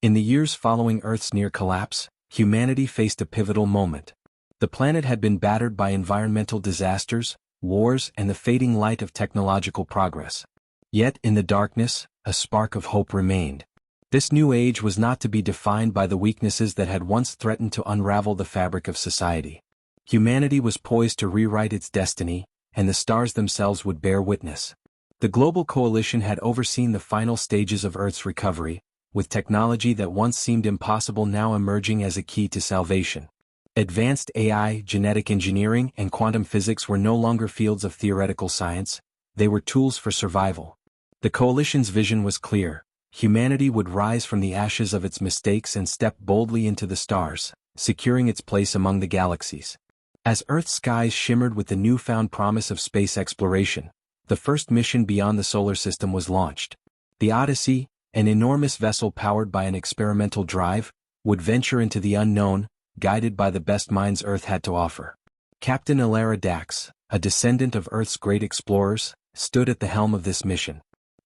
In the years following Earth's near collapse, humanity faced a pivotal moment. The planet had been battered by environmental disasters, wars, and the fading light of technological progress. Yet, in the darkness, a spark of hope remained. This new age was not to be defined by the weaknesses that had once threatened to unravel the fabric of society. Humanity was poised to rewrite its destiny, and the stars themselves would bear witness. The global coalition had overseen the final stages of Earth's recovery, with technology that once seemed impossible now emerging as a key to salvation. Advanced AI, genetic engineering, and quantum physics were no longer fields of theoretical science, they were tools for survival. The coalition's vision was clear: humanity would rise from the ashes of its mistakes and step boldly into the stars, securing its place among the galaxies. As Earth's skies shimmered with the newfound promise of space exploration, the first mission beyond the solar system was launched. The Odyssey, an enormous vessel powered by an experimental drive, would venture into the unknown, guided by the best minds Earth had to offer. Captain Alara Dax, a descendant of Earth's great explorers, stood at the helm of this mission.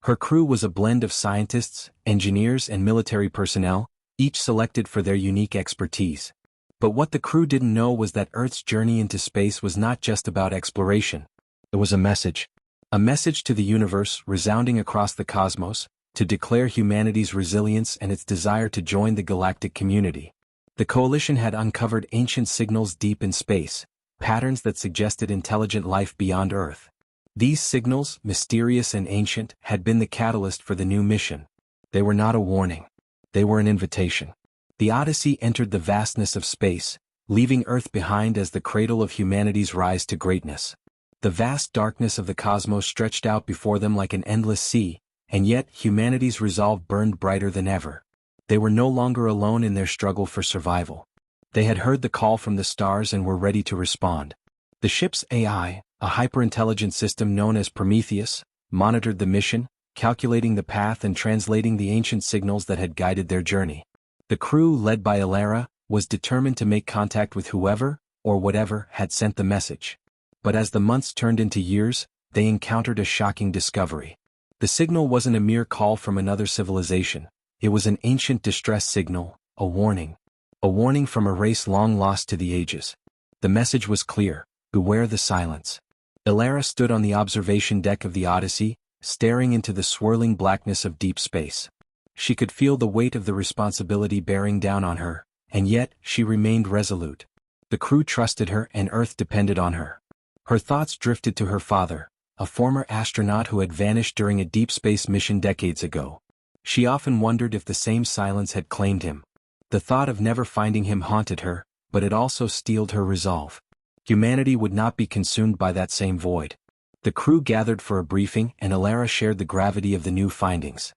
Her crew was a blend of scientists, engineers, and military personnel, each selected for their unique expertise. But what the crew didn't know was that Earth's journey into space was not just about exploration. It was a message. A message to the universe, resounding across the cosmos, to declare humanity's resilience and its desire to join the galactic community. The coalition had uncovered ancient signals deep in space, patterns that suggested intelligent life beyond Earth. These signals, mysterious and ancient, had been the catalyst for the new mission. They were not a warning. They were an invitation. The Odyssey entered the vastness of space, leaving Earth behind as the cradle of humanity's rise to greatness. The vast darkness of the cosmos stretched out before them like an endless sea, and yet humanity's resolve burned brighter than ever. They were no longer alone in their struggle for survival. They had heard the call from the stars and were ready to respond. The ship's AI, a hyper-intelligent system known as Prometheus, monitored the mission, calculating the path and translating the ancient signals that had guided their journey. The crew, led by Alara, was determined to make contact with whoever, or whatever, had sent the message. But as the months turned into years, they encountered a shocking discovery. The signal wasn't a mere call from another civilization. It was an ancient distress signal, a warning. A warning from a race long lost to the ages. The message was clear: beware the silence. Alara stood on the observation deck of the Odyssey, staring into the swirling blackness of deep space. She could feel the weight of the responsibility bearing down on her, and yet she remained resolute. The crew trusted her and Earth depended on her. Her thoughts drifted to her father, a former astronaut who had vanished during a deep space mission decades ago. She often wondered if the same silence had claimed him. The thought of never finding him haunted her, but it also steeled her resolve. Humanity would not be consumed by that same void. The crew gathered for a briefing and Alara shared the gravity of the new findings.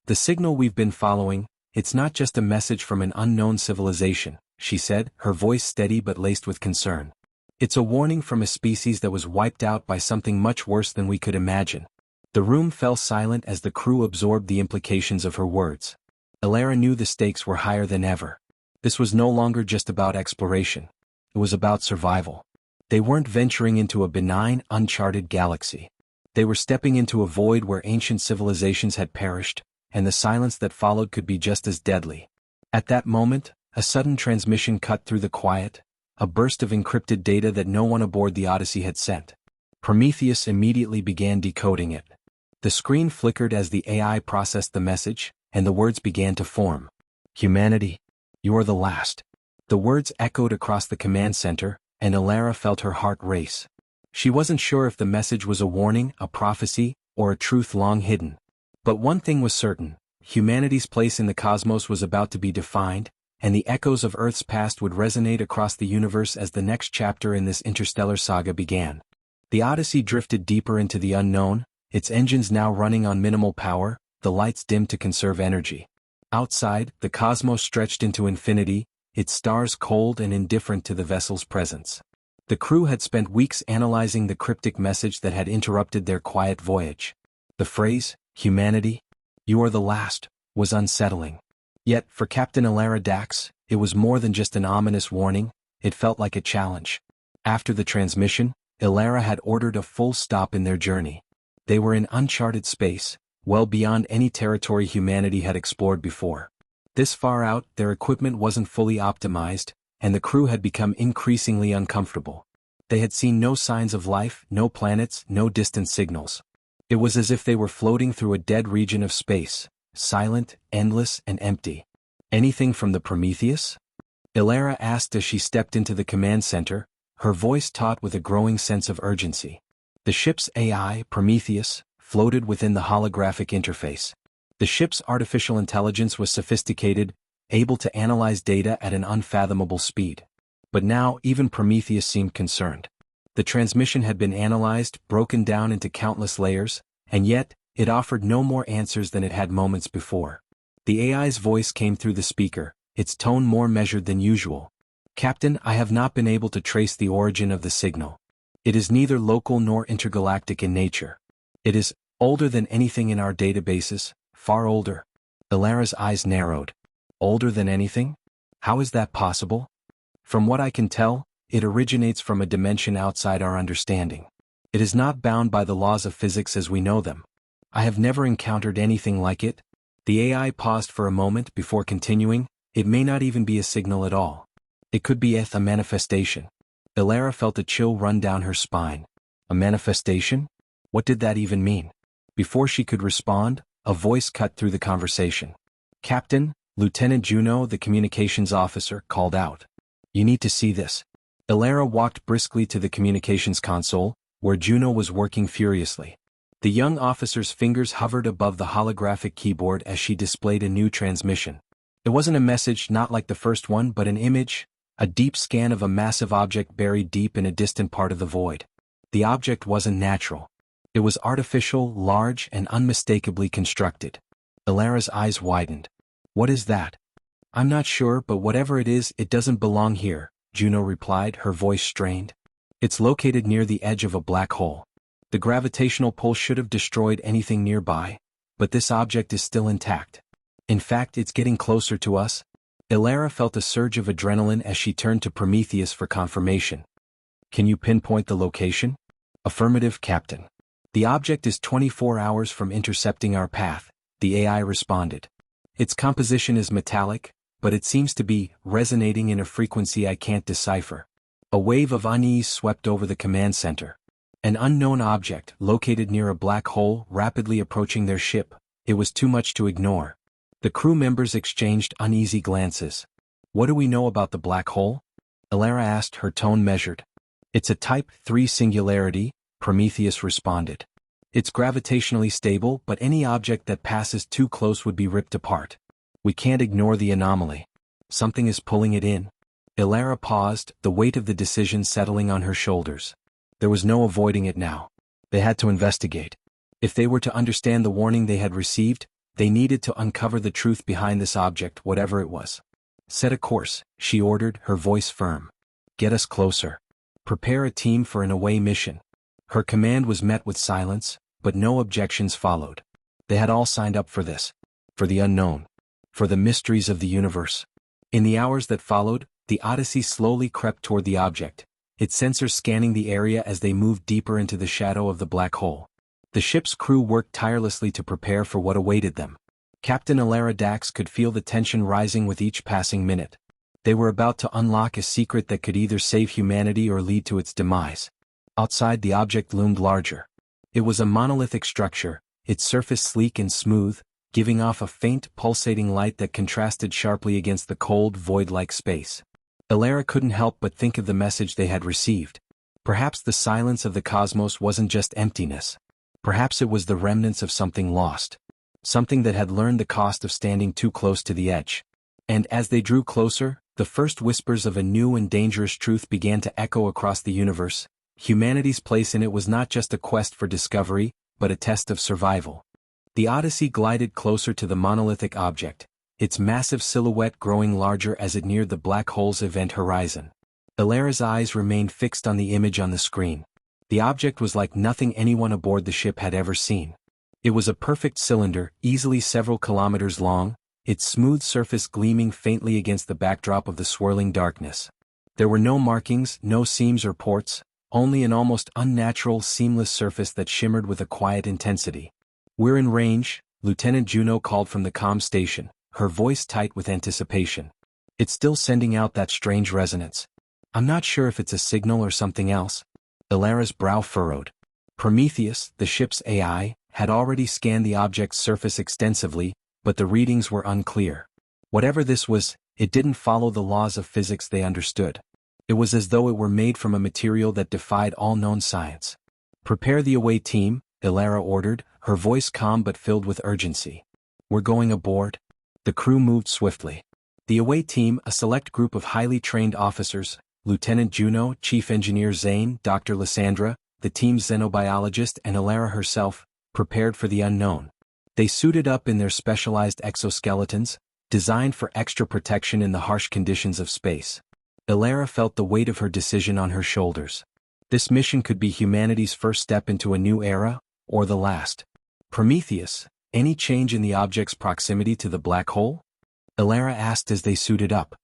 "The signal we've been following, it's not just a message from an unknown civilization," she said, her voice steady but laced with concern. "It's a warning from a species that was wiped out by something much worse than we could imagine." The room fell silent as the crew absorbed the implications of her words. Alara knew the stakes were higher than ever. This was no longer just about exploration. It was about survival. They weren't venturing into a benign, uncharted galaxy. They were stepping into a void where ancient civilizations had perished, and the silence that followed could be just as deadly. At that moment, a sudden transmission cut through the quiet, a burst of encrypted data that no one aboard the Odyssey had sent. Prometheus immediately began decoding it. The screen flickered as the AI processed the message, and the words began to form. "Humanity, you are the last." The words echoed across the command center, and Alara felt her heart race. She wasn't sure if the message was a warning, a prophecy, or a truth long hidden. But one thing was certain: humanity's place in the cosmos was about to be defined, and the echoes of Earth's past would resonate across the universe as the next chapter in this interstellar saga began. The Odyssey drifted deeper into the unknown, its engines now running on minimal power, the lights dimmed to conserve energy. Outside, the cosmos stretched into infinity, its stars cold and indifferent to the vessel's presence. The crew had spent weeks analyzing the cryptic message that had interrupted their quiet voyage. The phrase, "Humanity, you are the last," was unsettling. Yet, for Captain Alara Dax, it was more than just an ominous warning, it felt like a challenge. After the transmission, Alara had ordered a full stop in their journey. They were in uncharted space, well beyond any territory humanity had explored before. This far out, their equipment wasn't fully optimized, and the crew had become increasingly uncomfortable. They had seen no signs of life, no planets, no distant signals. It was as if they were floating through a dead region of space, silent, endless, and empty. Anything from the Prometheus? Ilara asked as she stepped into the command center, her voice taut with a growing sense of urgency. The ship's AI, Prometheus, floated within the holographic interface. The ship's artificial intelligence was sophisticated, able to analyze data at an unfathomable speed. But now even Prometheus seemed concerned. The transmission had been analyzed, broken down into countless layers, and yet, it offered no more answers than it had moments before. The AI's voice came through the speaker, its tone more measured than usual. "Captain, I have not been able to trace the origin of the signal. It is neither local nor intergalactic in nature. It is older than anything in our databases, far older." Ilara's eyes narrowed. "Older than anything? How is that possible?" "From what I can tell, it originates from a dimension outside our understanding. It is not bound by the laws of physics as we know them. I have never encountered anything like it." The AI paused for a moment before continuing, "It may not even be a signal at all. It could be a manifestation." Ilara felt a chill run down her spine. A manifestation? What did that even mean? Before she could respond, a voice cut through the conversation. "Captain," Lieutenant Juno, the communications officer, called out. "You need to see this." Ilara walked briskly to the communications console, where Juno was working furiously. The young officer's fingers hovered above the holographic keyboard as she displayed a new transmission. It wasn't a message not like the first one but an image, a deep scan of a massive object buried deep in a distant part of the void. The object wasn't natural. It was artificial, large, and unmistakably constructed. Ilara's eyes widened. "What is that?" "I'm not sure, but whatever it is, it doesn't belong here," Juno replied, her voice strained. "It's located near the edge of a black hole. The gravitational pull should have destroyed anything nearby, but this object is still intact. In fact, it's getting closer to us." Ilara felt a surge of adrenaline as she turned to Prometheus for confirmation. "Can you pinpoint the location?" "Affirmative, Captain. The object is 24 hours from intercepting our path," the AI responded. "Its composition is metallic, but it seems to be resonating in a frequency I can't decipher." A wave of unease swept over the command center. An unknown object, located near a black hole, rapidly approaching their ship. It was too much to ignore. The crew members exchanged uneasy glances. "What do we know about the black hole?" Ilara asked, her tone measured. "It's a Type 3 singularity," Prometheus responded. "It's gravitationally stable, but any object that passes too close would be ripped apart. We can't ignore the anomaly. Something is pulling it in." Ilara paused, the weight of the decision settling on her shoulders. There was no avoiding it now. They had to investigate. If they were to understand the warning they had received, they needed to uncover the truth behind this object, whatever it was. "Set a course," she ordered, her voice firm. "Get us closer. Prepare a team for an away mission." Her command was met with silence, but no objections followed. They had all signed up for this. For the unknown. For the mysteries of the universe. In the hours that followed, the Odyssey slowly crept toward the object, its sensors scanning the area as they moved deeper into the shadow of the black hole. The ship's crew worked tirelessly to prepare for what awaited them. Captain Ilara Dax could feel the tension rising with each passing minute. They were about to unlock a secret that could either save humanity or lead to its demise. Outside, the object loomed larger. It was a monolithic structure, its surface sleek and smooth, giving off a faint, pulsating light that contrasted sharply against the cold, void-like space. Ilara couldn't help but think of the message they had received. Perhaps the silence of the cosmos wasn't just emptiness. Perhaps it was the remnants of something lost. Something that had learned the cost of standing too close to the edge. And as they drew closer, the first whispers of a new and dangerous truth began to echo across the universe. Humanity's place in it was not just a quest for discovery, but a test of survival. The Odyssey glided closer to the monolithic object, its massive silhouette growing larger as it neared the black hole's event horizon. Ilara's eyes remained fixed on the image on the screen. The object was like nothing anyone aboard the ship had ever seen. It was a perfect cylinder, easily several kilometers long, its smooth surface gleaming faintly against the backdrop of the swirling darkness. There were no markings, no seams or ports, only an almost unnatural, seamless surface that shimmered with a quiet intensity. "We're in range," Lieutenant Juno called from the comm station, her voice tight with anticipation. It's still sending out that strange resonance. I'm not sure if it's a signal or something else. Ilara's brow furrowed. Prometheus, the ship's AI, had already scanned the object's surface extensively, but the readings were unclear. Whatever this was, it didn't follow the laws of physics they understood. It was as though it were made from a material that defied all known science. "Prepare the away team," Ilara ordered, her voice calm but filled with urgency. "We're going aboard." The crew moved swiftly. The away team, a select group of highly trained officers, Lieutenant Juno, Chief Engineer Zane, Dr. Lysandra, the team's xenobiologist and Ilara herself, prepared for the unknown. They suited up in their specialized exoskeletons, designed for extra protection in the harsh conditions of space. Ilara felt the weight of her decision on her shoulders. This mission could be humanity's first step into a new era, or the last. "Prometheus, any change in the object's proximity to the black hole?" Ilara asked as they suited up.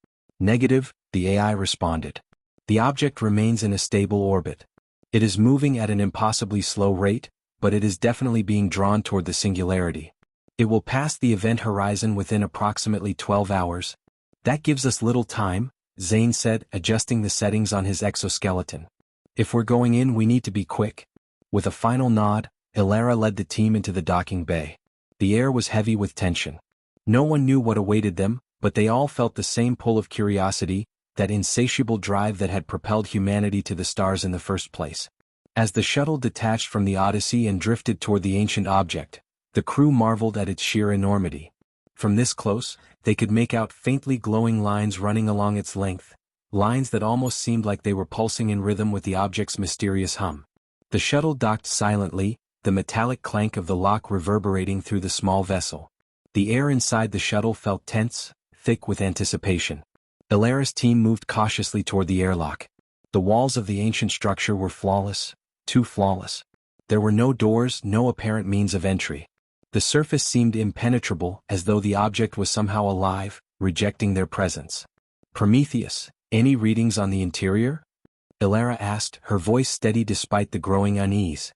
"Negative," the AI responded. "The object remains in a stable orbit. It is moving at an impossibly slow rate, but it is definitely being drawn toward the singularity. It will pass the event horizon within approximately 12 hours. That gives us little time," Zane said, adjusting the settings on his exoskeleton. "If we're going in, we need to be quick." With a final nod, Ilara led the team into the docking bay. The air was heavy with tension. No one knew what awaited them, but they all felt the same pull of curiosity, that insatiable drive that had propelled humanity to the stars in the first place. As the shuttle detached from the Odyssey and drifted toward the ancient object, the crew marveled at its sheer enormity. From this close, they could make out faintly glowing lines running along its length, lines that almost seemed like they were pulsing in rhythm with the object's mysterious hum. The shuttle docked silently, the metallic clank of the lock reverberating through the small vessel. The air inside the shuttle felt tense, thick with anticipation. Ilara's team moved cautiously toward the airlock. The walls of the ancient structure were flawless, too flawless. There were no doors, no apparent means of entry. The surface seemed impenetrable, as though the object was somehow alive, rejecting their presence. "Prometheus, any readings on the interior?" Ilara asked, her voice steady despite the growing unease.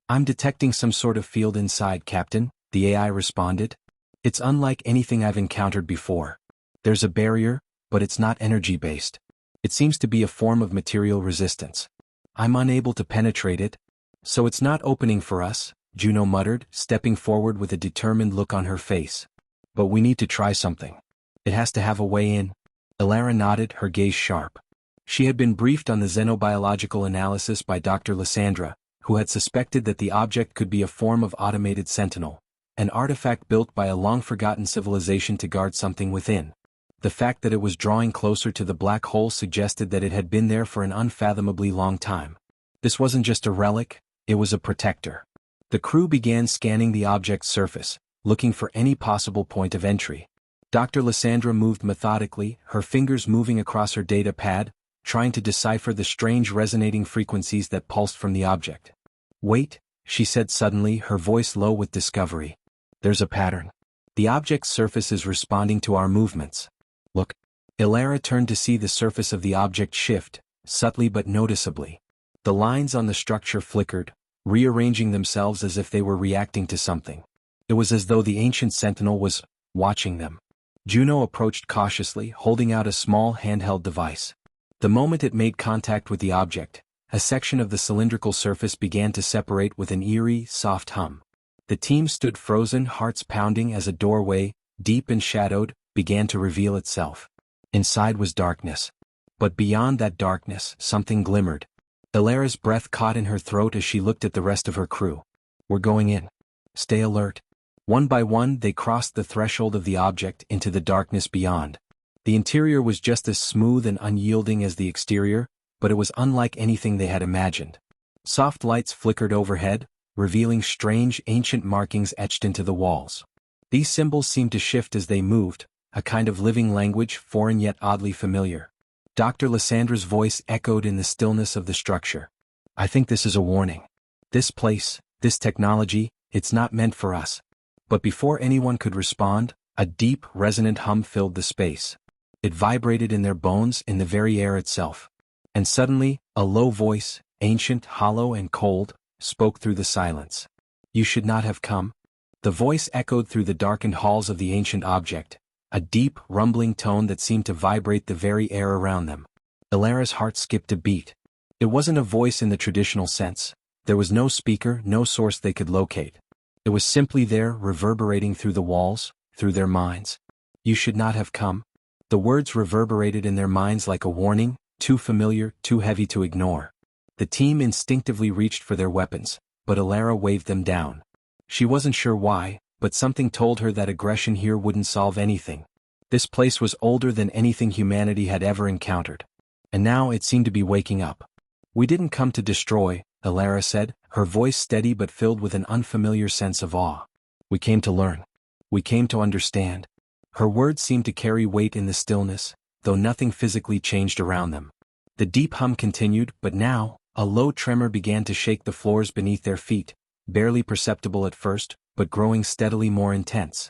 "I'm detecting some sort of field inside, Captain," the AI responded. "It's unlike anything I've encountered before. There's a barrier, but it's not energy-based. It seems to be a form of material resistance. I'm unable to penetrate it, so it's not opening for us," Juno muttered, stepping forward with a determined look on her face. "But we need to try something. It has to have a way in." Ilara nodded, her gaze sharp. She had been briefed on the xenobiological analysis by Dr. Lysandra, who had suspected that the object could be a form of automated sentinel, an artifact built by a long-forgotten civilization to guard something within. The fact that it was drawing closer to the black hole suggested that it had been there for an unfathomably long time. This wasn't just a relic, it was a protector. The crew began scanning the object's surface, looking for any possible point of entry. Dr. Lysandra moved methodically, her fingers moving across her data pad, trying to decipher the strange resonating frequencies that pulsed from the object. "Wait," she said suddenly, her voice low with discovery. "There's a pattern. The object's surface is responding to our movements. Look." Ilara turned to see the surface of the object shift, subtly but noticeably. The lines on the structure flickered, rearranging themselves as if they were reacting to something. It was as though the ancient sentinel was watching them. Juno approached cautiously, holding out a small handheld device. The moment it made contact with the object, a section of the cylindrical surface began to separate with an eerie, soft hum. The team stood frozen, hearts pounding as a doorway, deep and shadowed, began to reveal itself. Inside was darkness. But beyond that darkness, something glimmered. Ilara's breath caught in her throat as she looked at the rest of her crew. "We're going in. Stay alert." One by one they crossed the threshold of the object into the darkness beyond. The interior was just as smooth and unyielding as the exterior, but it was unlike anything they had imagined. Soft lights flickered overhead, revealing strange ancient markings etched into the walls. These symbols seemed to shift as they moved, a kind of living language, foreign yet oddly familiar. Dr. Lysandra's voice echoed in the stillness of the structure. "I think this is a warning. This place, this technology, it's not meant for us." But before anyone could respond, a deep, resonant hum filled the space. It vibrated in their bones, in the very air itself. And suddenly, a low voice, ancient, hollow and cold, spoke through the silence. "You should not have come." The voice echoed through the darkened halls of the ancient object, a deep, rumbling tone that seemed to vibrate the very air around them. Ilara's heart skipped a beat. It wasn't a voice in the traditional sense. There was no speaker, no source they could locate. It was simply there, reverberating through the walls, through their minds. You should not have come. The words reverberated in their minds like a warning, too familiar, too heavy to ignore. The team instinctively reached for their weapons, but Ilara waved them down. She wasn't sure why, but something told her that aggression here wouldn't solve anything. This place was older than anything humanity had ever encountered. And now it seemed to be waking up. We didn't come to destroy, Ilara said, her voice steady but filled with an unfamiliar sense of awe. We came to learn. We came to understand. Her words seemed to carry weight in the stillness, though nothing physically changed around them. The deep hum continued, but now, a low tremor began to shake the floors beneath their feet, barely perceptible at first, but growing steadily more intense.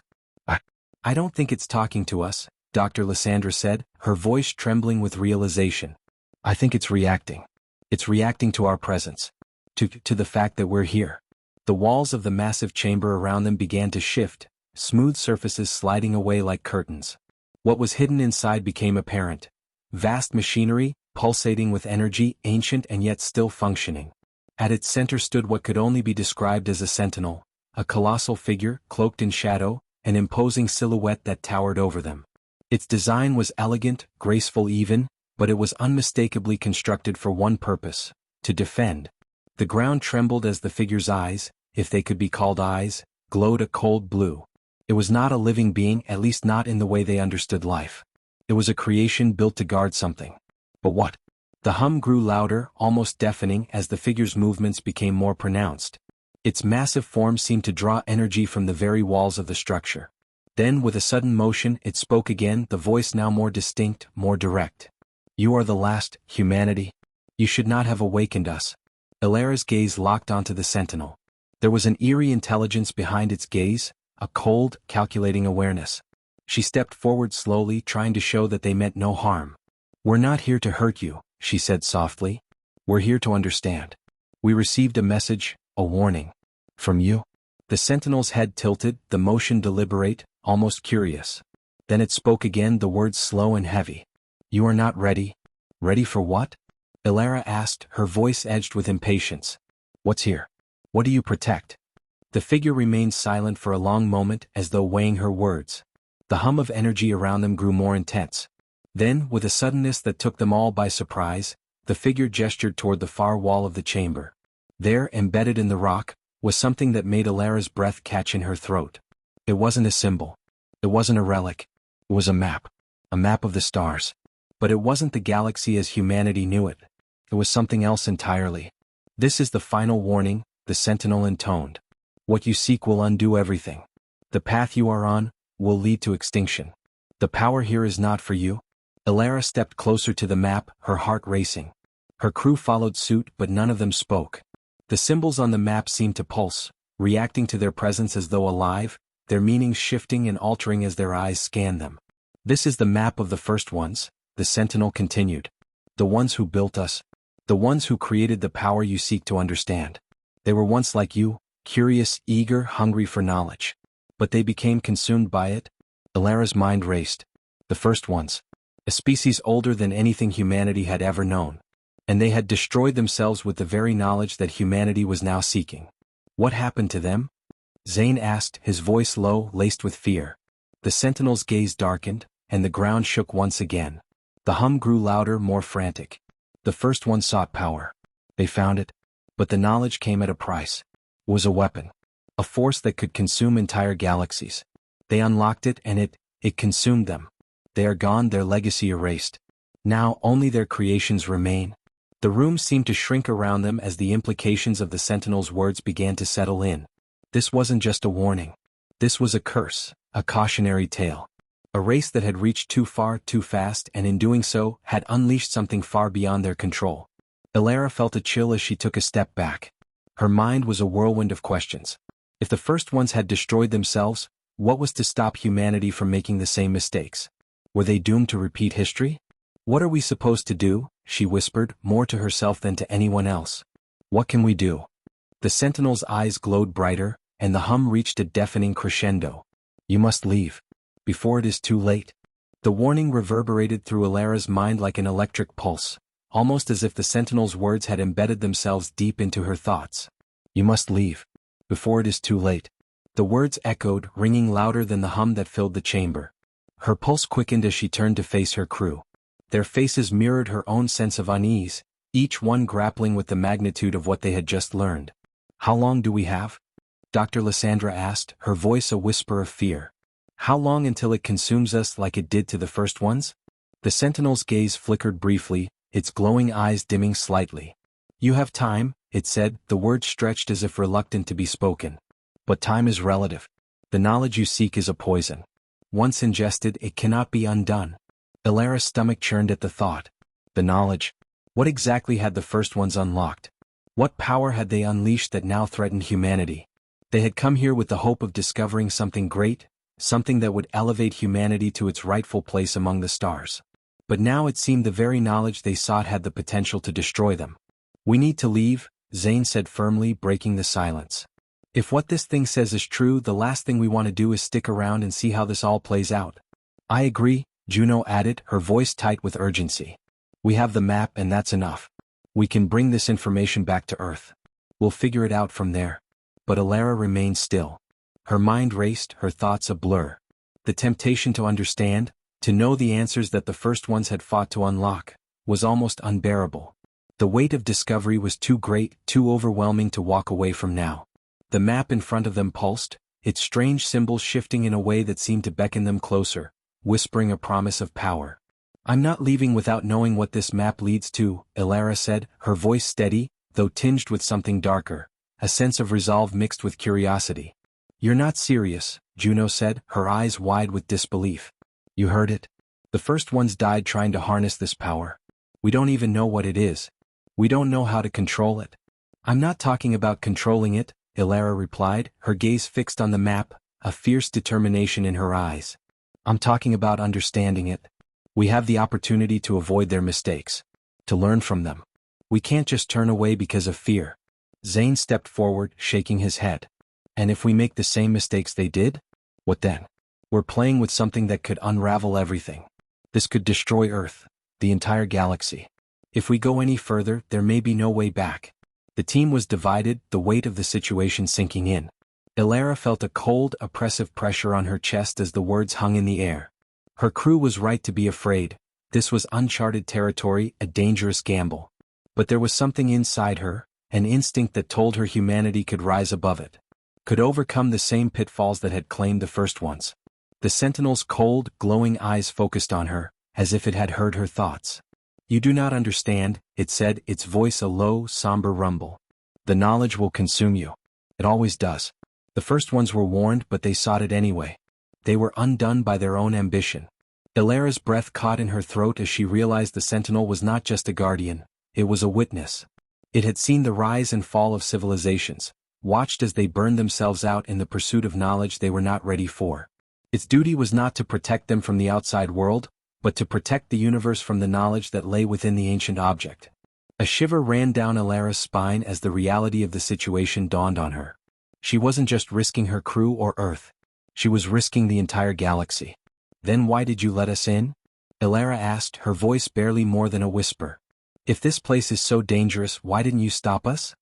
I don't think it's talking to us, Dr. Lysandra said, her voice trembling with realization. I think it's reacting. It's reacting to our presence. To the fact that we're here. The walls of the massive chamber around them began to shift, smooth surfaces sliding away like curtains. What was hidden inside became apparent. Vast machinery, pulsating with energy, ancient and yet still functioning. At its center stood what could only be described as a sentinel, a colossal figure, cloaked in shadow, an imposing silhouette that towered over them. Its design was elegant, graceful even, but it was unmistakably constructed for one purpose: to defend. The ground trembled as the figure's eyes, if they could be called eyes, glowed a cold blue. It was not a living being, at least not in the way they understood life. It was a creation built to guard something. But what? The hum grew louder, almost deafening, as the figure's movements became more pronounced. Its massive form seemed to draw energy from the very walls of the structure. Then, with a sudden motion, it spoke again, the voice now more distinct, more direct. You are the last, humanity. You should not have awakened us. Ilara's gaze locked onto the sentinel. There was an eerie intelligence behind its gaze, a cold, calculating awareness. She stepped forward slowly, trying to show that they meant no harm. We're not here to hurt you, she said softly. We're here to understand. We received a message, a warning. From you? The sentinel's head tilted, the motion deliberate, almost curious. Then it spoke again, the words slow and heavy. You are not ready. Ready for what? Ilara asked, her voice edged with impatience. What's here? What do you protect? The figure remained silent for a long moment, as though weighing her words. The hum of energy around them grew more intense. Then, with a suddenness that took them all by surprise, the figure gestured toward the far wall of the chamber. There, embedded in the rock, was something that made Ilara's breath catch in her throat. It wasn't a symbol. It wasn't a relic. It was a map. A map of the stars. But it wasn't the galaxy as humanity knew it. It was something else entirely. This is the final warning, the sentinel intoned. What you seek will undo everything. The path you are on will lead to extinction. The power here is not for you. Ilara stepped closer to the map, her heart racing. Her crew followed suit, but none of them spoke. The symbols on the map seemed to pulse, reacting to their presence as though alive, their meanings shifting and altering as their eyes scanned them. This is the map of the first ones, the sentinel continued. The ones who built us. The ones who created the power you seek to understand. They were once like you, curious, eager, hungry for knowledge. But they became consumed by it. Ilara's mind raced. The first ones. A species older than anything humanity had ever known. And they had destroyed themselves with the very knowledge that humanity was now seeking. What happened to them? Zane asked, his voice low, laced with fear. The sentinel's gaze darkened, and the ground shook once again. The hum grew louder, more frantic. The first one sought power. They found it. But the knowledge came at a price. It was a weapon. A force that could consume entire galaxies. They unlocked it and it consumed them. They are gone, their legacy erased. Now only their creations remain. The room seemed to shrink around them as the implications of the sentinel's words began to settle in. This wasn't just a warning. This was a curse, a cautionary tale. A race that had reached too far, too fast, and in doing so, had unleashed something far beyond their control. Ilara felt a chill as she took a step back. Her mind was a whirlwind of questions. If the first ones had destroyed themselves, what was to stop humanity from making the same mistakes? Were they doomed to repeat history? What are we supposed to do? She whispered, more to herself than to anyone else. What can we do? The sentinel's eyes glowed brighter, and the hum reached a deafening crescendo. You must leave. before it is too late. The warning reverberated through Alara's mind like an electric pulse, almost as if the Sentinel's words had embedded themselves deep into her thoughts. You must leave. Before it is too late. The words echoed, ringing louder than the hum that filled the chamber. Her pulse quickened as she turned to face her crew. Their faces mirrored her own sense of unease, each one grappling with the magnitude of what they had just learned. How long do we have? Dr. Lysandra asked, her voice a whisper of fear. How long until it consumes us like it did to the first ones? The Sentinel's gaze flickered briefly, its glowing eyes dimming slightly. You have time, it said, the words stretched as if reluctant to be spoken. But time is relative. The knowledge you seek is a poison. Once ingested, it cannot be undone. Alara's stomach churned at the thought. The knowledge. What exactly had the first ones unlocked? What power had they unleashed that now threatened humanity? They had come here with the hope of discovering something great, something that would elevate humanity to its rightful place among the stars. But now it seemed the very knowledge they sought had the potential to destroy them. We need to leave, Zane said firmly, breaking the silence. If what this thing says is true, the last thing we want to do is stick around and see how this all plays out. I agree, Juno added, her voice tight with urgency. We have the map and that's enough. We can bring this information back to Earth. We'll figure it out from there. But Alara remained still. Her mind raced, her thoughts a blur. The temptation to understand, to know the answers that the first ones had fought to unlock, was almost unbearable. The weight of discovery was too great, too overwhelming to walk away from now. The map in front of them pulsed, its strange symbols shifting in a way that seemed to beckon them closer, whispering a promise of power. I'm not leaving without knowing what this map leads to, Alara said, her voice steady, though tinged with something darker, a sense of resolve mixed with curiosity. You're not serious, Juno said, her eyes wide with disbelief. You heard it. The first ones died trying to harness this power. We don't even know what it is. We don't know how to control it. I'm not talking about controlling it, Alara replied, her gaze fixed on the map, a fierce determination in her eyes. I'm talking about understanding it. We have the opportunity to avoid their mistakes, to learn from them. We can't just turn away because of fear. Zane stepped forward, shaking his head. And if we make the same mistakes they did? What then? We're playing with something that could unravel everything. This could destroy Earth, the entire galaxy. If we go any further, there may be no way back. The team was divided, the weight of the situation sinking in. Alara felt a cold, oppressive pressure on her chest as the words hung in the air. Her crew was right to be afraid. This was uncharted territory, a dangerous gamble. But there was something inside her, an instinct that told her humanity could rise above it, could overcome the same pitfalls that had claimed the first ones. The Sentinel's cold, glowing eyes focused on her, as if it had heard her thoughts. You do not understand, it said, its voice a low, somber rumble. The knowledge will consume you. It always does. The first ones were warned, but they sought it anyway. They were undone by their own ambition. Alara's breath caught in her throat as she realized the Sentinel was not just a guardian, it was a witness. It had seen the rise and fall of civilizations, watched as they burned themselves out in the pursuit of knowledge they were not ready for. Its duty was not to protect them from the outside world, but to protect the universe from the knowledge that lay within the ancient object. A shiver ran down Alara's spine as the reality of the situation dawned on her. She wasn't just risking her crew or Earth. She was risking the entire galaxy. Then why did you let us in? Alara asked, her voice barely more than a whisper. If this place is so dangerous, why didn't you stop us?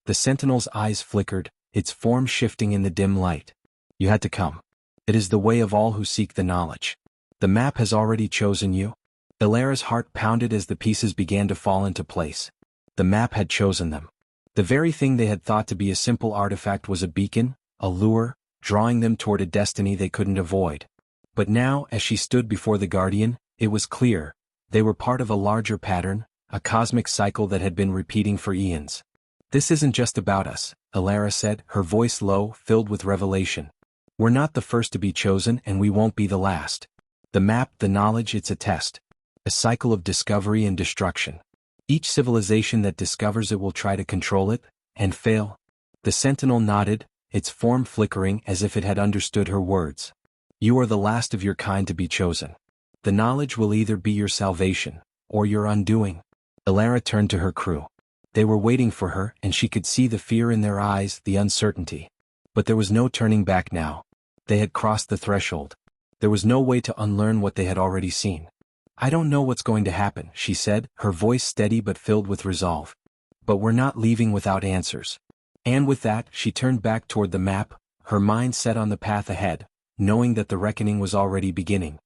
The Sentinel's eyes flickered, its form shifting in the dim light. You had to come. It is the way of all who seek the knowledge. The map has already chosen you. Alara's heart pounded as the pieces began to fall into place. The map had chosen them. The very thing they had thought to be a simple artifact was a beacon, a lure, drawing them toward a destiny they couldn't avoid. But now, as she stood before the Guardian, it was clear. They were part of a larger pattern, a cosmic cycle that had been repeating for eons. This isn't just about us, Alara said, her voice low, filled with revelation. We're not the first to be chosen and we won't be the last. The map, the knowledge, it's a test. A cycle of discovery and destruction. Each civilization that discovers it will try to control it, and fail. The Sentinel nodded, its form flickering as if it had understood her words. You are the last of your kind to be chosen. The knowledge will either be your salvation, or your undoing. Alara turned to her crew. They were waiting for her, and she could see the fear in their eyes, the uncertainty. But there was no turning back now. They had crossed the threshold. There was no way to unlearn what they had already seen. "I don't know what's going to happen," she said, her voice steady but filled with resolve. "But we're not leaving without answers." And with that, she turned back toward the map, her mind set on the path ahead, knowing that the reckoning was already beginning.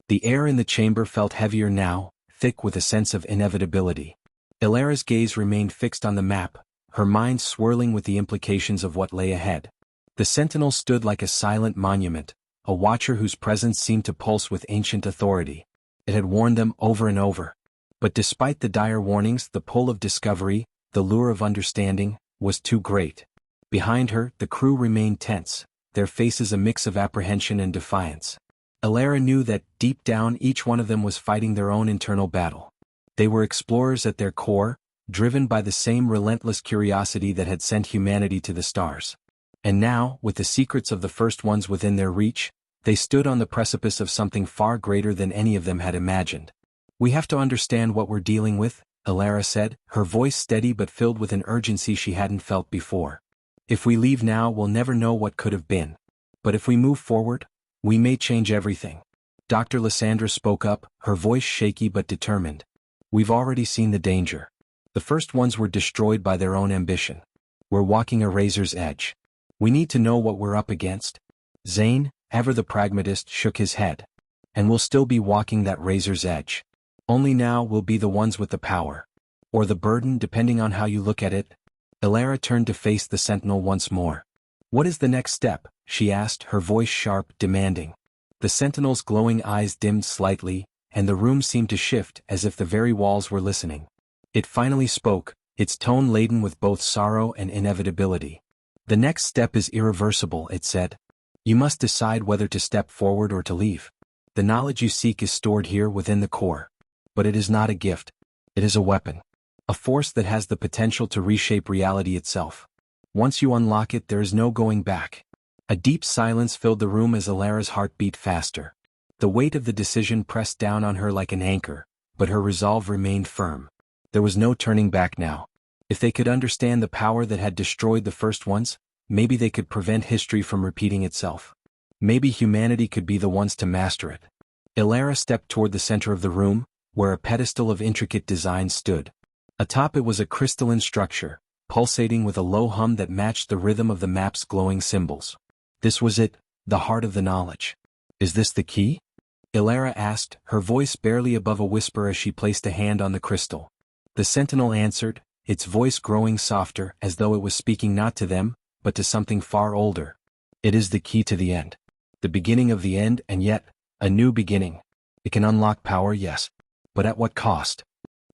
The air in the chamber felt heavier now, thick with a sense of inevitability. Ilara's gaze remained fixed on the map, her mind swirling with the implications of what lay ahead. The sentinel stood like a silent monument, a watcher whose presence seemed to pulse with ancient authority. It had warned them over and over. But despite the dire warnings, the pull of discovery, the lure of understanding, was too great. Behind her, the crew remained tense, their faces a mix of apprehension and defiance. Ilara knew that, deep down, each one of them was fighting their own internal battle. They were explorers at their core, driven by the same relentless curiosity that had sent humanity to the stars. And now, with the secrets of the first ones within their reach, they stood on the precipice of something far greater than any of them had imagined. "We have to understand what we're dealing with," Ilara said, her voice steady but filled with an urgency she hadn't felt before. "If we leave now, we'll never know what could have been. But if we move forward, we may change everything." Dr. Lysandra spoke up, her voice shaky but determined. "We've already seen the danger. The first ones were destroyed by their own ambition. We're walking a razor's edge. We need to know what we're up against." Zane, ever the pragmatist, shook his head. "And we'll still be walking that razor's edge. Only now we'll be the ones with the power. Or the burden, depending on how you look at it." Ilara turned to face the sentinel once more. "What is the next step?" she asked, her voice sharp, demanding. The sentinel's glowing eyes dimmed slightly, and the room seemed to shift as if the very walls were listening. It finally spoke, its tone laden with both sorrow and inevitability. "The next step is irreversible," it said. "You must decide whether to step forward or to leave. The knowledge you seek is stored here within the core. But it is not a gift. It is a weapon. A force that has the potential to reshape reality itself. Once you unlock it, there is no going back." A deep silence filled the room as Ilara's heart beat faster. The weight of the decision pressed down on her like an anchor, but her resolve remained firm. There was no turning back now. If they could understand the power that had destroyed the first ones, maybe they could prevent history from repeating itself. Maybe humanity could be the ones to master it. Ilara stepped toward the center of the room, where a pedestal of intricate design stood. Atop it was a crystalline structure, pulsating with a low hum that matched the rhythm of the map's glowing symbols. This was it, the heart of the knowledge. "Is this the key?" Ilara asked, her voice barely above a whisper as she placed a hand on the crystal. The sentinel answered, its voice growing softer as though it was speaking not to them, but to something far older. "It is the key to the end. The beginning of the end, and yet, a new beginning. It can unlock power, yes. But at what cost?"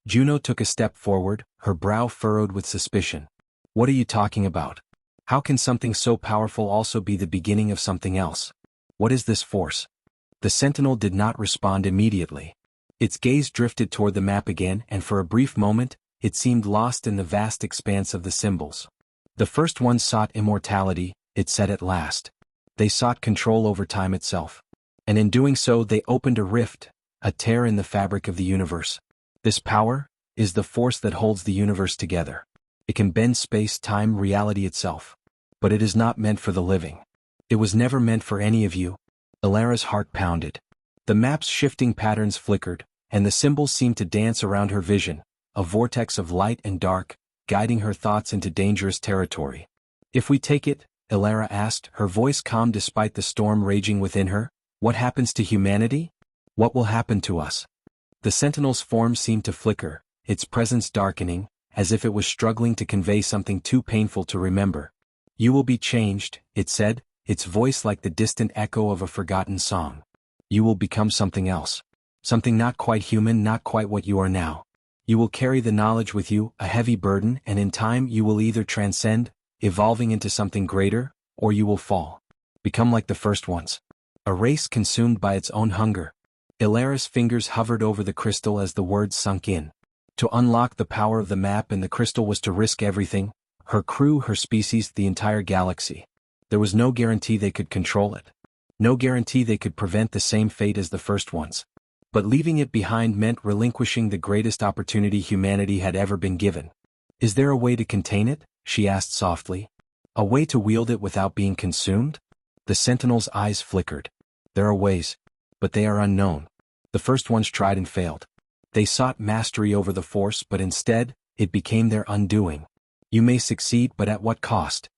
Juno took a step forward, her brow furrowed with suspicion. "What are you talking about? How can something so powerful also be the beginning of something else? What is this force?" The sentinel did not respond immediately. Its gaze drifted toward the map again, and for a brief moment, it seemed lost in the vast expanse of the symbols. "The first ones sought immortality," it said at last. "They sought control over time itself. And in doing so they opened a rift, a tear in the fabric of the universe. This power is the force that holds the universe together. It can bend space, time, reality itself. But it is not meant for the living. It was never meant for any of you." Ilara's heart pounded. The map's shifting patterns flickered, and the symbols seemed to dance around her vision, a vortex of light and dark, guiding her thoughts into dangerous territory. "If we take it," Ilara asked, her voice calm despite the storm raging within her, "what happens to humanity? What will happen to us?" The sentinel's form seemed to flicker, its presence darkening, as if it was struggling to convey something too painful to remember. "You will be changed," it said, its voice like the distant echo of a forgotten song. "You will become something else. Something not quite human, not quite what you are now. You will carry the knowledge with you, a heavy burden, and in time you will either transcend, evolving into something greater, or you will fall. Become like the first ones. A race consumed by its own hunger." Ilara's fingers hovered over the crystal as the words sunk in. To unlock the power of the map and the crystal was to risk everything, her crew, her species, the entire galaxy. There was no guarantee they could control it. No guarantee they could prevent the same fate as the first ones. But leaving it behind meant relinquishing the greatest opportunity humanity had ever been given. "Is there a way to contain it?" she asked softly. "A way to wield it without being consumed?" The sentinel's eyes flickered. "There are ways," but they are unknown. The first ones tried and failed. They sought mastery over the Force, but instead, it became their undoing. You may succeed, but at what cost?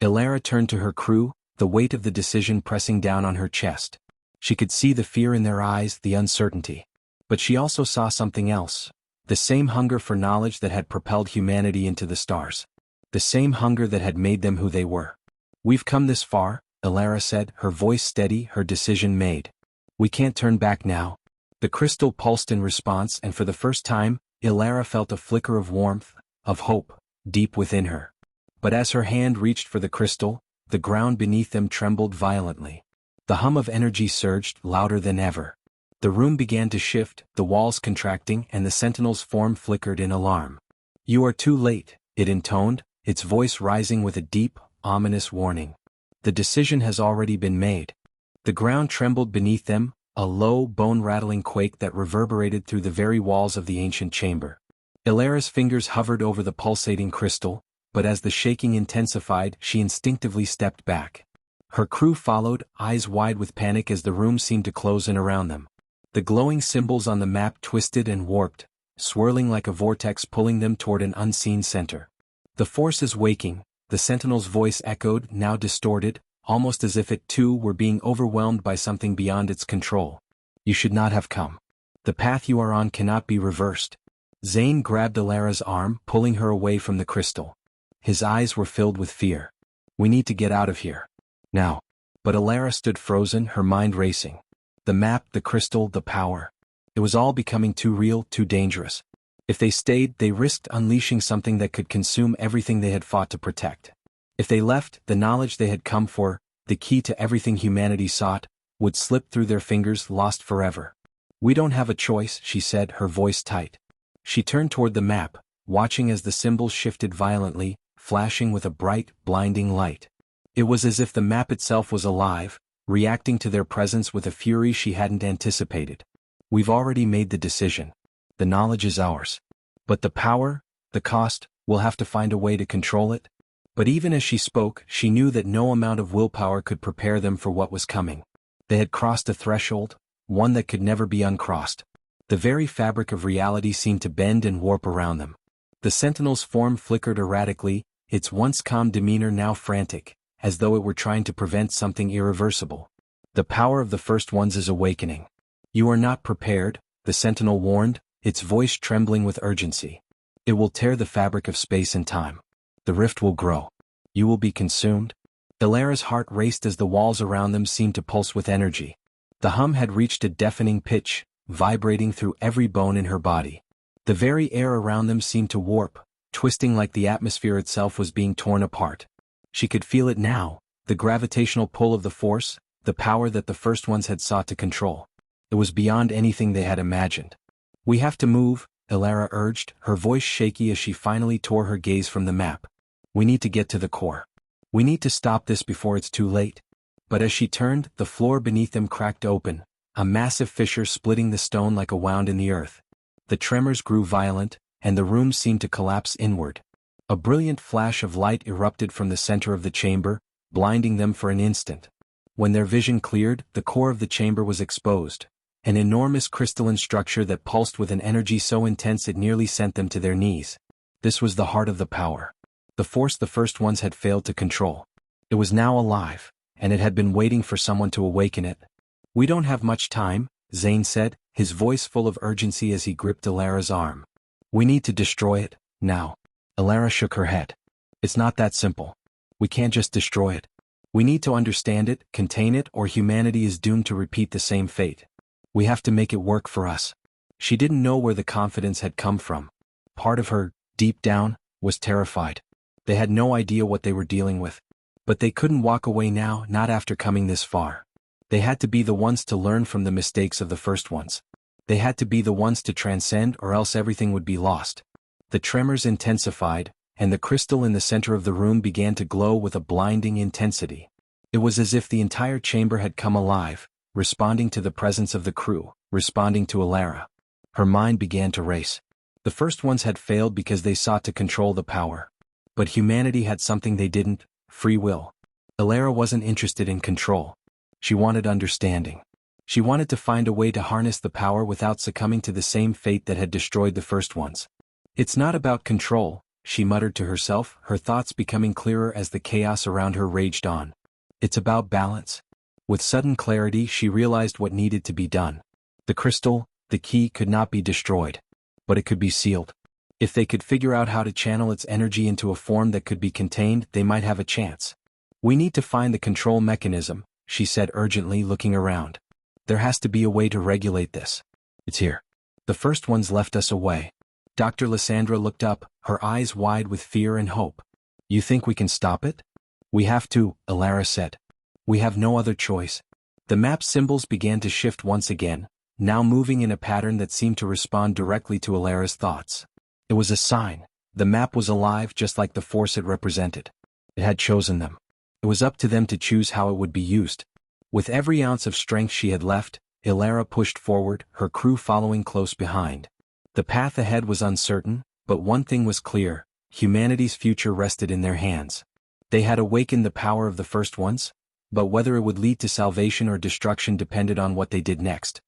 Ilara turned to her crew, the weight of the decision pressing down on her chest. She could see the fear in their eyes, the uncertainty. But she also saw something else. The same hunger for knowledge that had propelled humanity into the stars. The same hunger that had made them who they were. "We've come this far," Ilara said, her voice steady, her decision made. "We can't turn back now." The crystal pulsed in response, and for the first time, Ilara felt a flicker of warmth, of hope, deep within her. But as her hand reached for the crystal, the ground beneath them trembled violently. The hum of energy surged, louder than ever. The room began to shift, the walls contracting, and the sentinel's form flickered in alarm. "You are too late," it intoned, its voice rising with a deep, ominous warning. "The decision has already been made." The ground trembled beneath them, a low, bone-rattling quake that reverberated through the very walls of the ancient chamber. Ilara's fingers hovered over the pulsating crystal, but as the shaking intensified, she instinctively stepped back. Her crew followed, eyes wide with panic as the room seemed to close in around them. The glowing symbols on the map twisted and warped, swirling like a vortex pulling them toward an unseen center. "The Force is waking," the Sentinel's voice echoed, now distorted, almost as if it too were being overwhelmed by something beyond its control. "You should not have come. The path you are on cannot be reversed." Zane grabbed Ilara's arm, pulling her away from the crystal. His eyes were filled with fear. "We need to get out of here. Now." But Ilara stood frozen, her mind racing. The map, the crystal, the power. It was all becoming too real, too dangerous. If they stayed, they risked unleashing something that could consume everything they had fought to protect. If they left, the knowledge they had come for, the key to everything humanity sought, would slip through their fingers, lost forever. "We don't have a choice," she said, her voice tight. She turned toward the map, watching as the symbols shifted violently, flashing with a bright, blinding light. It was as if the map itself was alive, reacting to their presence with a fury she hadn't anticipated. "We've already made the decision. The knowledge is ours. But the power, the cost, we'll have to find a way to control it." But even as she spoke, she knew that no amount of willpower could prepare them for what was coming. They had crossed a threshold, one that could never be uncrossed. The very fabric of reality seemed to bend and warp around them. The Sentinel's form flickered erratically, its once calm demeanor now frantic, as though it were trying to prevent something irreversible. "The power of the First Ones is awakening. You are not prepared," the Sentinel warned, its voice trembling with urgency. "It will tear the fabric of space and time. The rift will grow. You will be consumed." Ilara's heart raced as the walls around them seemed to pulse with energy. The hum had reached a deafening pitch, vibrating through every bone in her body. The very air around them seemed to warp, twisting like the atmosphere itself was being torn apart. She could feel it now, the gravitational pull of the Force, the power that the First Ones had sought to control. It was beyond anything they had imagined. "We have to move," Ilara urged, her voice shaky as she finally tore her gaze from the map. "We need to get to the core. We need to stop this before it's too late." But as she turned, the floor beneath them cracked open, a massive fissure splitting the stone like a wound in the earth. The tremors grew violent, and the room seemed to collapse inward. A brilliant flash of light erupted from the center of the chamber, blinding them for an instant. When their vision cleared, the core of the chamber was exposed, an enormous crystalline structure that pulsed with an energy so intense it nearly sent them to their knees. This was the heart of the power. The Force the First Ones had failed to control. It was now alive, and it had been waiting for someone to awaken it. "We don't have much time," Zane said, his voice full of urgency as he gripped Ilara's arm. "We need to destroy it, now." Ilara shook her head. "It's not that simple. We can't just destroy it. We need to understand it, contain it, or humanity is doomed to repeat the same fate. We have to make it work for us." She didn't know where the confidence had come from. Part of her, deep down, was terrified. They had no idea what they were dealing with. But they couldn't walk away now, not after coming this far. They had to be the ones to learn from the mistakes of the First Ones. They had to be the ones to transcend, or else everything would be lost. The tremors intensified, and the crystal in the center of the room began to glow with a blinding intensity. It was as if the entire chamber had come alive, responding to the presence of the crew, responding to Ilara. Her mind began to race. The First Ones had failed because they sought to control the power. But humanity had something they didn't: free will. Ilara wasn't interested in control. She wanted understanding. She wanted to find a way to harness the power without succumbing to the same fate that had destroyed the first ones. It's not about control, she muttered to herself, her thoughts becoming clearer as the chaos around her raged on. It's about balance. With sudden clarity she realized what needed to be done. The crystal, the key, could not be destroyed. But it could be sealed. If they could figure out how to channel its energy into a form that could be contained, they might have a chance. We need to find the control mechanism, she said urgently, looking around. There has to be a way to regulate this. It's here. The first ones left us away. Dr. Lysandra looked up, her eyes wide with fear and hope. You think we can stop it? We have to, Elara said. We have no other choice. The map symbols began to shift once again, now moving in a pattern that seemed to respond directly to Elara's thoughts. It was a sign. The map was alive just like the force it represented. It had chosen them. It was up to them to choose how it would be used. With every ounce of strength she had left, Elara pushed forward, her crew following close behind. The path ahead was uncertain, but one thing was clear: humanity's future rested in their hands. They had awakened the power of the first ones, but whether it would lead to salvation or destruction depended on what they did next.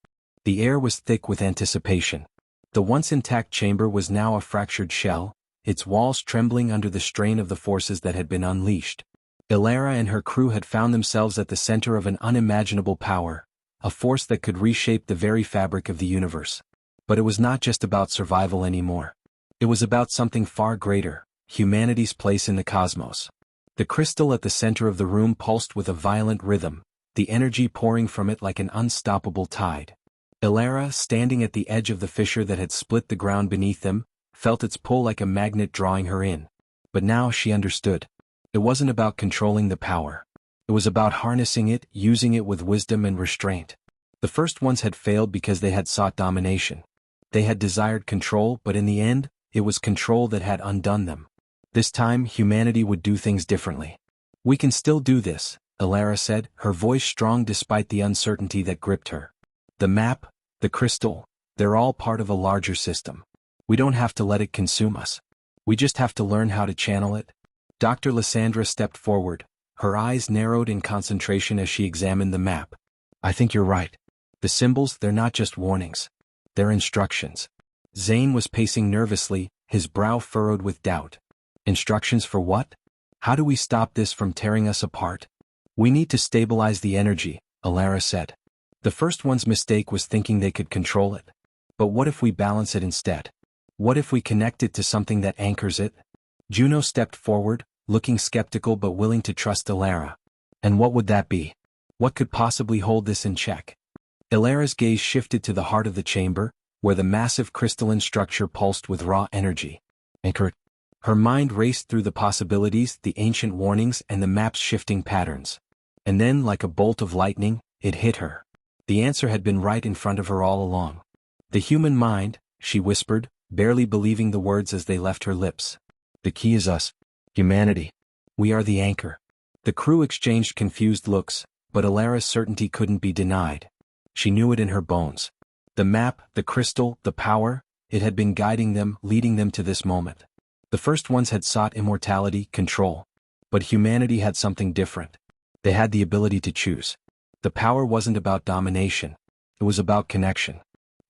The air was thick with anticipation. The once intact chamber was now a fractured shell, its walls trembling under the strain of the forces that had been unleashed. Elara and her crew had found themselves at the center of an unimaginable power, a force that could reshape the very fabric of the universe. But it was not just about survival anymore. It was about something far greater: humanity's place in the cosmos. The crystal at the center of the room pulsed with a violent rhythm, the energy pouring from it like an unstoppable tide. Elara, standing at the edge of the fissure that had split the ground beneath them, felt its pull like a magnet drawing her in. But now she understood. It wasn't about controlling the power. It was about harnessing it, using it with wisdom and restraint. The first ones had failed because they had sought domination. They had desired control, but in the end, it was control that had undone them. This time, humanity would do things differently. We can still do this, Elara said, her voice strong despite the uncertainty that gripped her. The map, the crystal, they're all part of a larger system. We don't have to let it consume us. We just have to learn how to channel it. Dr. Lysandra stepped forward, her eyes narrowed in concentration as she examined the map. I think you're right. The symbols, they're not just warnings. They're instructions. Zane was pacing nervously, his brow furrowed with doubt. Instructions for what? How do we stop this from tearing us apart? We need to stabilize the energy, Elara said. The first one's mistake was thinking they could control it. But what if we balance it instead? What if we connect it to something that anchors it? Juno stepped forward, looking skeptical but willing to trust Elara. And what would that be? What could possibly hold this in check? Elara's gaze shifted to the heart of the chamber, where the massive crystalline structure pulsed with raw energy. Anchored. Her mind raced through the possibilities, the ancient warnings, and the map's shifting patterns. And then, like a bolt of lightning, it hit her. The answer had been right in front of her all along. The human mind, she whispered, barely believing the words as they left her lips. The key is us. Humanity. We are the anchor. The crew exchanged confused looks, but Elara's certainty couldn't be denied. She knew it in her bones. The map, the crystal, the power, it had been guiding them, leading them to this moment. The first ones had sought immortality, control. But humanity had something different. They had the ability to choose. The power wasn't about domination. It was about connection.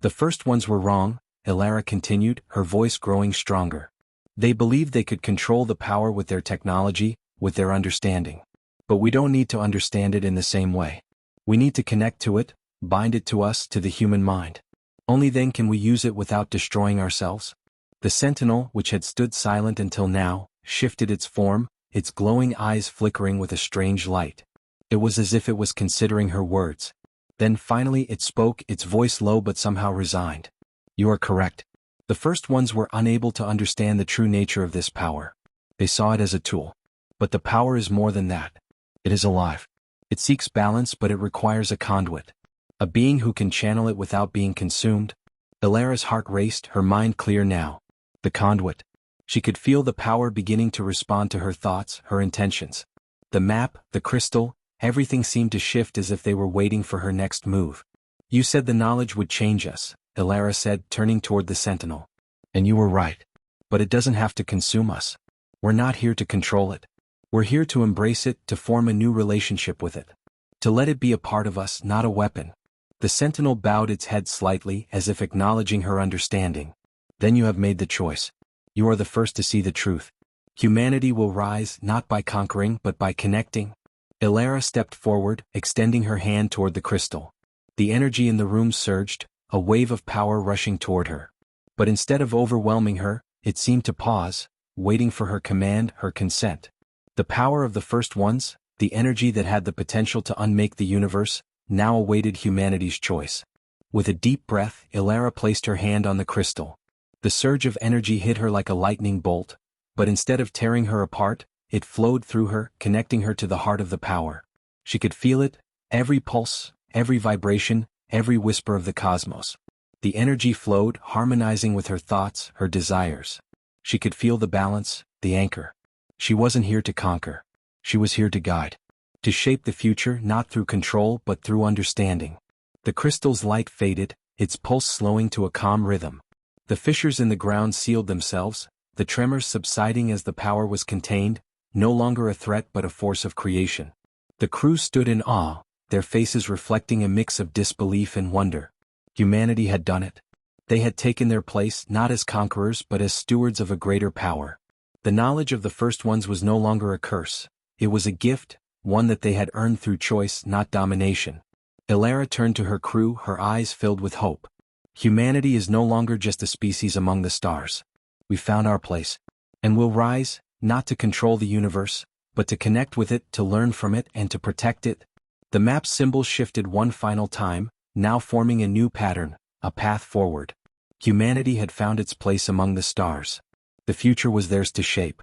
The first ones were wrong, Elara continued, her voice growing stronger. They believed they could control the power with their technology, with their understanding. But we don't need to understand it in the same way. We need to connect to it, bind it to us, to the human mind. Only then can we use it without destroying ourselves. The sentinel, which had stood silent until now, shifted its form, its glowing eyes flickering with a strange light. It was as if it was considering her words. Then finally it spoke, its voice low but somehow resigned. You are correct. The first ones were unable to understand the true nature of this power. They saw it as a tool. But the power is more than that. It is alive. It seeks balance, but it requires a conduit. A being who can channel it without being consumed. Elara's heart raced, her mind clear now. The conduit. She could feel the power beginning to respond to her thoughts, her intentions. The map, the crystal, everything seemed to shift as if they were waiting for her next move. You said the knowledge would change us, Elara said, turning toward the sentinel. And you were right. But it doesn't have to consume us. We're not here to control it. We're here to embrace it, to form a new relationship with it. To let it be a part of us, not a weapon. The sentinel bowed its head slightly as if acknowledging her understanding. Then you have made the choice. You are the first to see the truth. Humanity will rise not by conquering but by connecting. Ilara stepped forward, extending her hand toward the crystal. The energy in the room surged, a wave of power rushing toward her. But instead of overwhelming her, it seemed to pause, waiting for her command, her consent. The power of the first ones, the energy that had the potential to unmake the universe, now awaited humanity's choice. With a deep breath, Ilara placed her hand on the crystal. The surge of energy hit her like a lightning bolt, but instead of tearing her apart, it flowed through her, connecting her to the heart of the power. She could feel it, every pulse, every vibration, every whisper of the cosmos. The energy flowed, harmonizing with her thoughts, her desires. She could feel the balance, the anchor. She wasn't here to conquer. She was here to guide. To shape the future not through control but through understanding. The crystal's light faded, its pulse slowing to a calm rhythm. The fissures in the ground sealed themselves, the tremors subsiding as the power was contained, no longer a threat but a force of creation. The crew stood in awe, their faces reflecting a mix of disbelief and wonder. Humanity had done it. They had taken their place not as conquerors but as stewards of a greater power. The knowledge of the first ones was no longer a curse. It was a gift, one that they had earned through choice, not domination. Ilara turned to her crew, her eyes filled with hope. Humanity is no longer just a species among the stars. We found our place. And we'll rise, not to control the universe, but to connect with it, to learn from it, and to protect it. The map's symbol shifted one final time, now forming a new pattern, a path forward. Humanity had found its place among the stars. The future was theirs to shape.